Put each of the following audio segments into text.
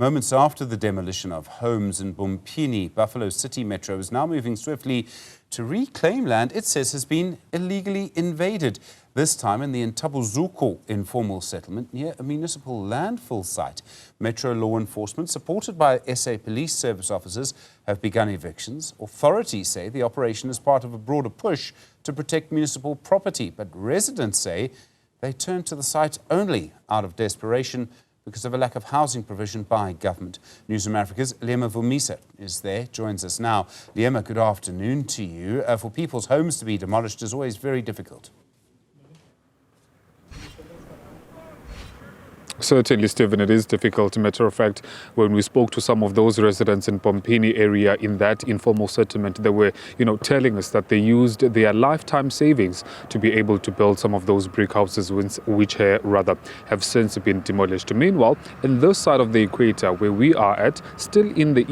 Moments after the demolition of homes in Bhompini, Buffalo City Metro is now moving swiftly to reclaim land it says has been illegally invaded, this time in the Ntabozuko informal settlement near a municipal landfill site. Metro law enforcement, supported by SA police service officers, have begun evictions. Authorities say the operation is part of a broader push to protect municipal property, but residents say they turned to the site only out of desperation because of a lack of housing provision by government. Newzroom Afrika's Vumisa is there, joins us now. Liyema, good afternoon to you. For people's homes to be demolished is always very difficult. Certainly, Stephen, it is difficult. Matter of fact, when we spoke to some of those residents in Bhompini area in that informal settlement, they were, telling us that they used their lifetime savings to be able to build some of those brick houses, which have since been demolished. Meanwhile, in this side of the equator, where we are at, still in the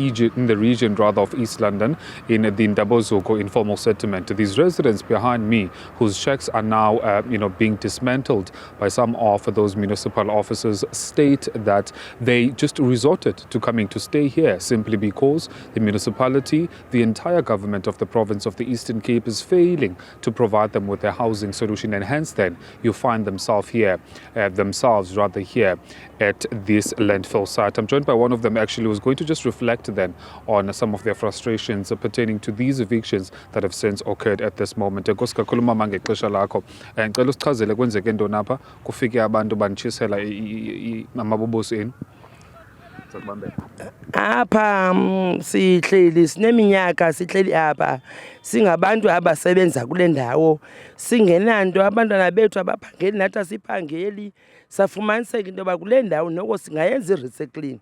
region of East London, in the Ntabozuko informal settlement, these residents behind me, whose shacks are now, being dismantled by some of those municipal officers, state that they just resorted to coming to stay here simply because the municipality, the entire government of the province of the Eastern Cape is failing to provide them with a housing solution, and hence then you find themselves here at this landfill site. I'm joined by one of them actually who's going to just reflect then on some of their frustrations pertaining to these evictions that have since occurred at this moment. Apha sihleli sineminyaka sihleli apha singabantu abasebenza kule ndawo singenanto, abantwana bethu abaphangeli nathi asiphangeli, safumaniseka into yoba kule ndawo noko singayenza i-recycling.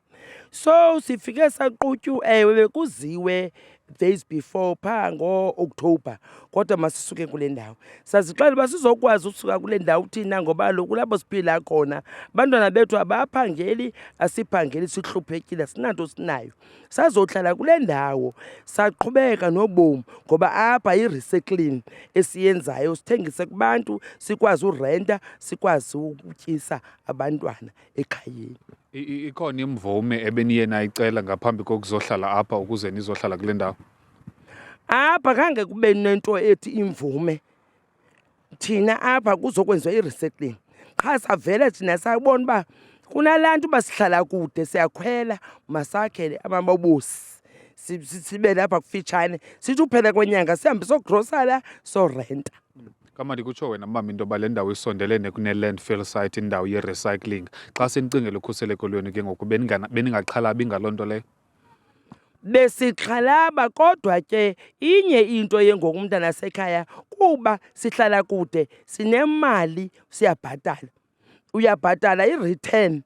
So sifike saqutyu, ewe bekuziwe days before phaa ngo-October, kodwa masisuke kule ndawo. Sazixela uba sizokwazi usuka kule ndawo thina ngoba loku lapho siphila khona abantwana bethu abaphangeli, asiphangeli, sihluphekile, sinanto sinayo. Sazohlala kule ndawo saqhubeka nobomi ngoba apha yi-recycling esiyenzayo, sithengise kubantu, sikwazi urenta, sikwazi ukutyisa abantwana ekhayeni. Ikhona imvume ebeniye nayicela ngaphambi kokuzohlala apha ukuze nizohlala kule ndawo? Apha khange kube nento ethi imvume. Thina apha kuzokwenziwa i-recycling. Qha savele thina sabona uba kunalantu basihlala kude, siyakhwela masakhele amabobosi. Sibe lapha kufitshane, sithi uphela kwenyanga sihambe sogrosala, sorenta. Kama ndikutsho wena mama into yoba le ndawo isondelene kune-landfill site, indawo ye-recycling, xa senicingela ukhuseleko lwenu ke ngoku beningaxhalabi ngaloo nto leyo? Besixhalaba, kodwa ke inye into yengoku umntana sekhaya kuba sihlala kude, sinemali siyabhatala. Uyabhatala i-return,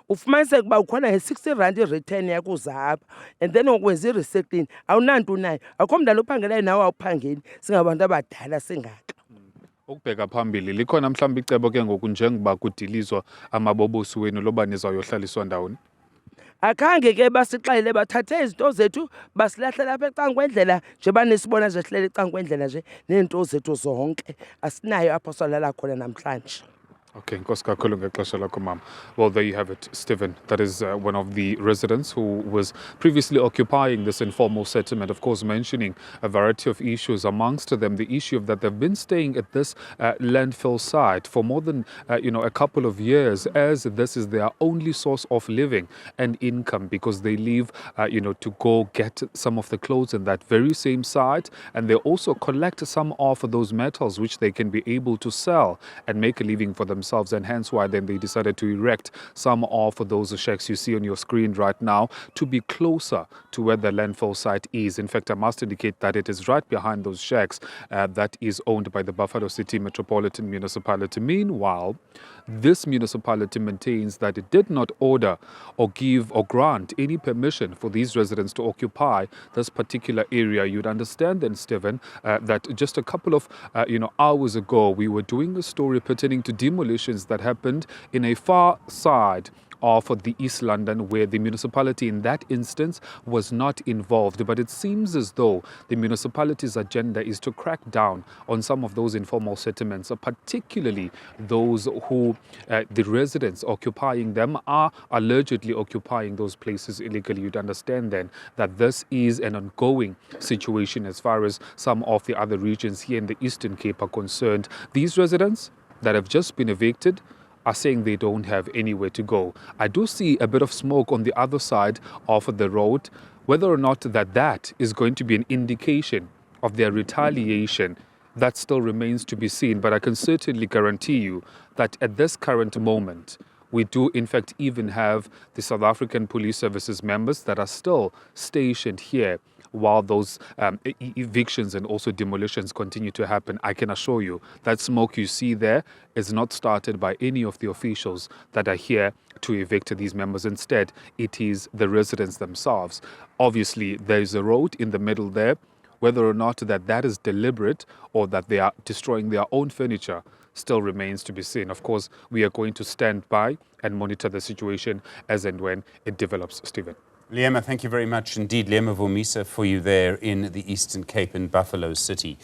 ufumaniseka uba ukhona nge-R60 i-return yakuzapha, and then ukwenza i-recycling awunanto unayo. Akho mntana ophangelayo nawe awuphangeli, singabantu abadala singaka. Ukubheka phambili, likhona mhlawumbi icebo ke ngoku njengoba kudilizwa amabobosi wenu loba nizawuyohlaliswa ndawoni? Akhange ke basixelele bathathe izinto zethu basilahle lapha ecankwendlela nje banisibona zehlele ecankwendlela nje nezinto zethu zonke asinayo apho solala khona namhlanje. Okay, Nkosi kakhulu ngexesha lakho mama. Well, there you have it, Stephen. That is one of the residents who was previously occupying this informal settlement, of course, mentioning a variety of issues, amongst them the issue of that they've been staying at this landfill site for more than, a couple of years, as this is their only source of living and income, because they leave, to go get some of the clothes in that very same site, and they also collect some of those metals which they can be able to sell and make a living for themselves, and hence why then they decided to erect some of those shacks you see on your screen right now to be closer to where the landfill site is. In fact, I must indicate that it is right behind those shacks that is owned by the Buffalo City Metropolitan Municipality. Meanwhile, this municipality maintains that it did not order or give or grant any permission for these residents to occupy this particular area. You'd understand then, Stephen, that just a couple of hours ago we were doing a story pertaining to demolitions that happened in a far side of the East London, where the municipality in that instance was not involved. But it seems as though the municipality's agenda is to crack down on some of those informal settlements, particularly those who the residents occupying them are allegedly occupying those places illegally. You'd understand then that this is an ongoing situation as far as some of the other regions here in the Eastern Cape are concerned. These residents that have just been evicted are saying they don't have anywhere to go. I do see a bit of smoke on the other side of the road. Whether or not that is going to be an indication of their retaliation, that still remains to be seen. But I can certainly guarantee you that at this current moment, we do in fact even have the South African Police Services members that are still stationed here while those evictions and also demolitions continue to happen. I can assure you that smoke you see there is not started by any of the officials that are here to evict these members. Instead, it is the residents themselves. Obviously, there is a road in the middle there. Whether or not that is deliberate or that they are destroying their own furniture still remains to be seen. Of course, we are going to stand by and monitor the situation as and when it develops. Stephen. Liyema, thank you very much indeed. Liyema Vumisa for you there in the Eastern Cape in Buffalo City.